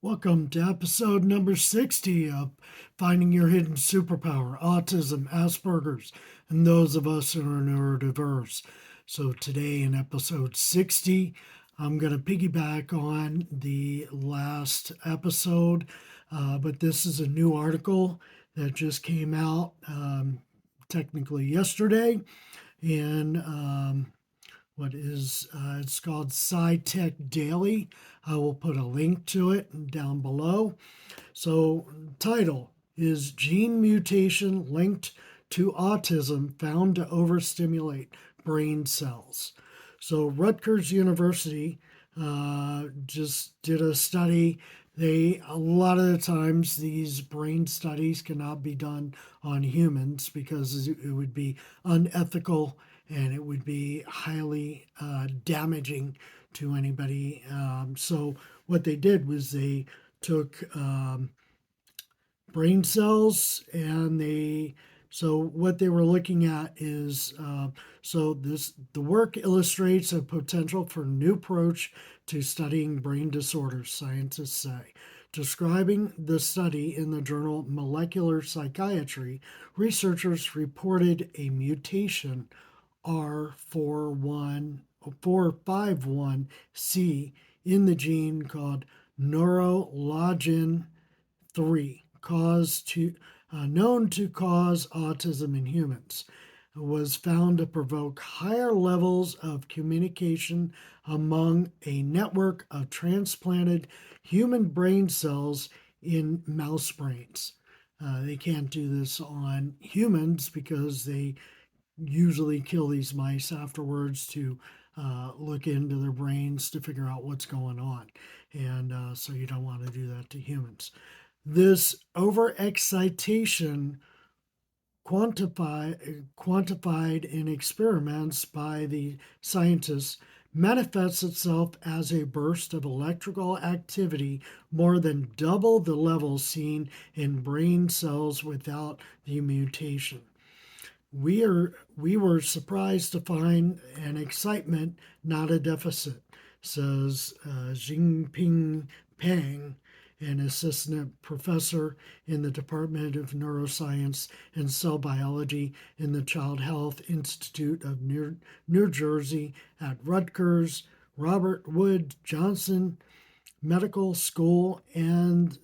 Welcome to episode number 60 of Finding Your Hidden Superpower, Autism, Asperger's, and those of us who are neurodiverse. So, today in episode 60, I'm going to piggyback on the last episode, but this is a new article that just came out technically yesterday in it's called SciTech Daily. I will put a link to it down below. So, title is Gene Mutation Linked to Autism Found to Overstimulate Brain Cells. So, Rutgers University just did a study. A lot of the times these brain studies cannot be done on humans because it would be unethical and it would be highly damaging to anybody. So what they did was they took brain cells and what they were looking at is the work illustrates a potential for a new approach to studying brain disorders, scientists say. Describing the study in the journal Molecular Psychiatry, researchers reported a mutation R451C in the gene called Neuroligin 3, known to cause autism in humans, was found to provoke higher levels of communication among a network of transplanted human brain cells in mouse brains. They can't do this on humans because they usually kill these mice afterwards to look into their brains to figure out what's going on. And so you don't want to do that to humans. This overexcitation quantified in experiments by the scientists manifests itself as a burst of electrical activity more than double the levels seen in brain cells without the mutation. We were surprised to find an excitement, not a deficit, says Jinping Peng, an assistant professor in the Department of Neuroscience and Cell Biology in the Child Health Institute of New Jersey at Rutgers, Robert Wood Johnson Medical School, and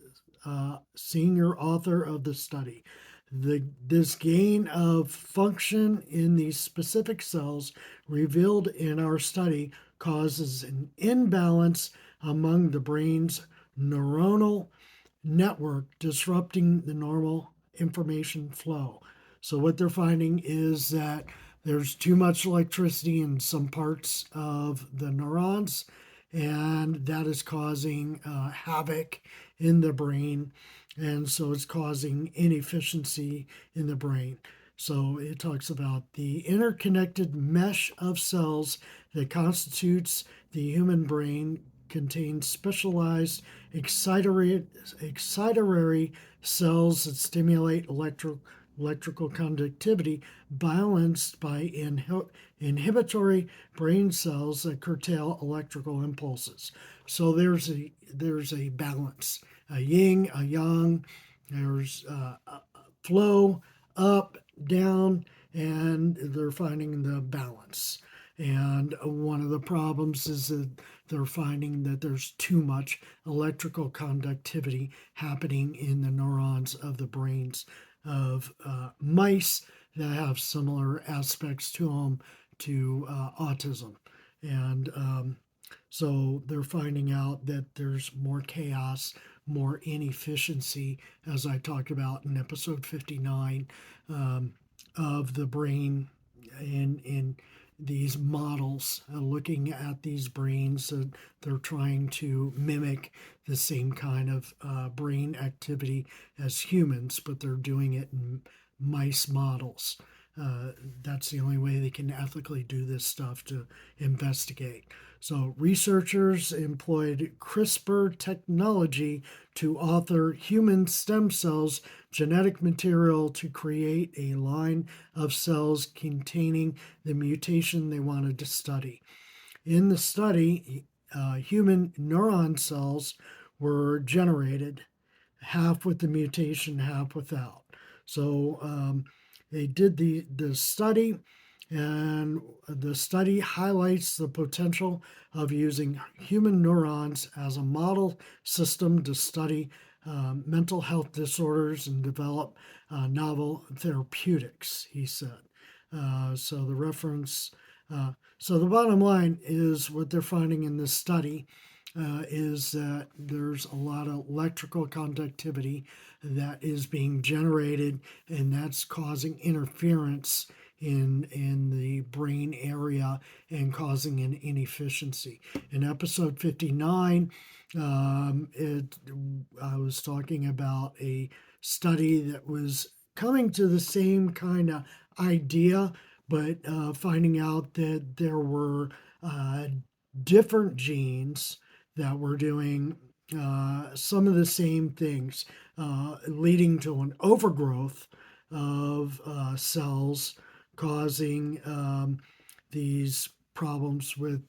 senior author of the study. This gain of function in these specific cells revealed in our study causes an imbalance among the brain's neuronal network, disrupting the normal information flow. So, what they're finding is that there's too much electricity in some parts of the neurons, and that is causing havoc in the brain. And so it's causing inefficiency in the brain. So it talks about the interconnected mesh of cells that constitutes the human brain contains specialized excitatory cells that stimulate electrical conductivity, balanced by inhibitory brain cells that curtail electrical impulses. So there's a balance, a yin, a yang. There's a flow up, down, and they're finding the balance. And one of the problems is that they're finding that there's too much electrical conductivity happening in the neurons of the brains of mice that have similar aspects to them to autism. And so they're finding out that there's more chaos, more inefficiency, as I talked about in episode 59, of the brain in these models, looking at these brains. They're trying to mimic the same kind of brain activity as humans, but they're doing it in mice models. That's the only way they can ethically do this stuff to investigate. So, researchers employed CRISPR technology to author human stem cells genetic material to create a line of cells containing the mutation they wanted to study. In the study, human neuron cells were generated, half with the mutation, half without. So they did the study, and the study highlights the potential of using human neurons as a model system to study mental health disorders and develop novel therapeutics, he said. So the reference, so the bottom line is what they're finding in this study is that there's a lot of electrical conductivity that is being generated, and that's causing interference in the brain area and causing an inefficiency. In episode 59, I was talking about a study that was coming to the same kind of idea, but finding out that there were uh, different genes that were doing some of the same things, leading to an overgrowth of cells, causing these problems with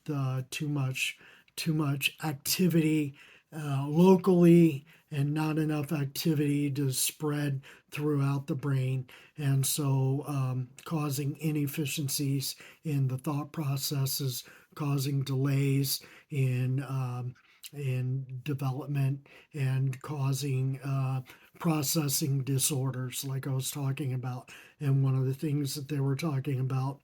too much activity locally and not enough activity to spread throughout the brain, and so causing inefficiencies in the thought processes, causing delays in development, and causing processing disorders, like I was talking about. And one of the things that they were talking about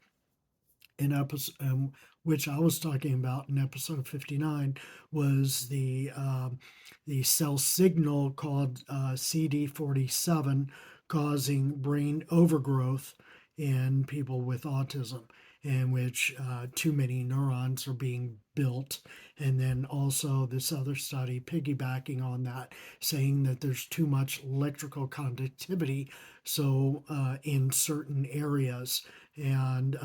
in episode, which I was talking about in episode 59, was the cell signal called CD47 causing brain overgrowth in people with autism, in which too many neurons are being built. And then also this other study piggybacking on that, saying that there's too much electrical conductivity, so in certain areas. And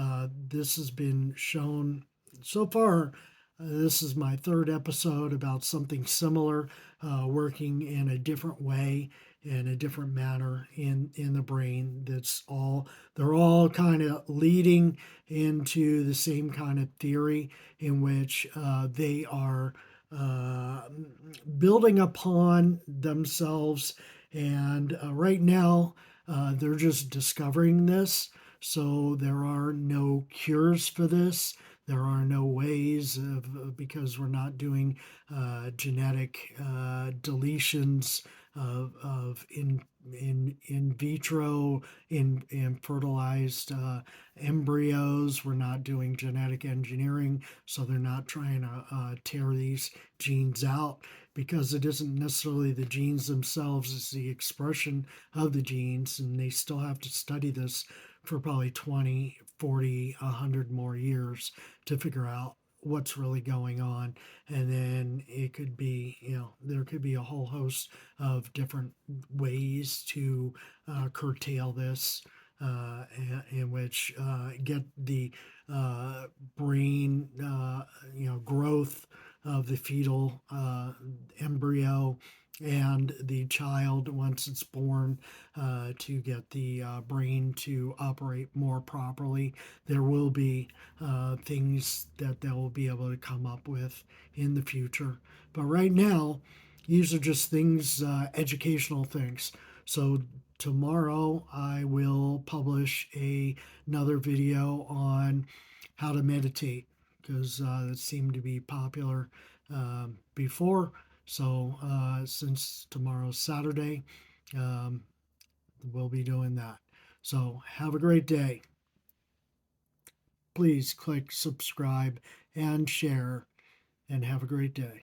this has been shown so far. This is my third episode about something similar, working in a different way, in a different manner in the brain. They're all kind of leading into the same kind of theory, in which they are uh, building upon themselves. And right now, they're just discovering this. So there are no cures for this. There are no ways because we're not doing genetic deletions of in vitro in fertilized embryos. We're not doing genetic engineering, so they're not trying to tear these genes out, because it isn't necessarily the genes themselves, it's the expression of the genes, and they still have to study this for probably 20, 40, 100 more years to figure out what's really going on. And then it could be, there could be a whole host of different ways to curtail this, in which get the brain, growth of the fetal embryo and the child once it's born, to get the brain to operate more properly. There will be things that they'll be able to come up with in the future. But right now, these are just things, educational things. So tomorrow I will publish another video on how to meditate, because it seemed to be popular before. So since tomorrow's Saturday, um, we'll be doing that. So have a great day. Please click subscribe and share, and have a great day.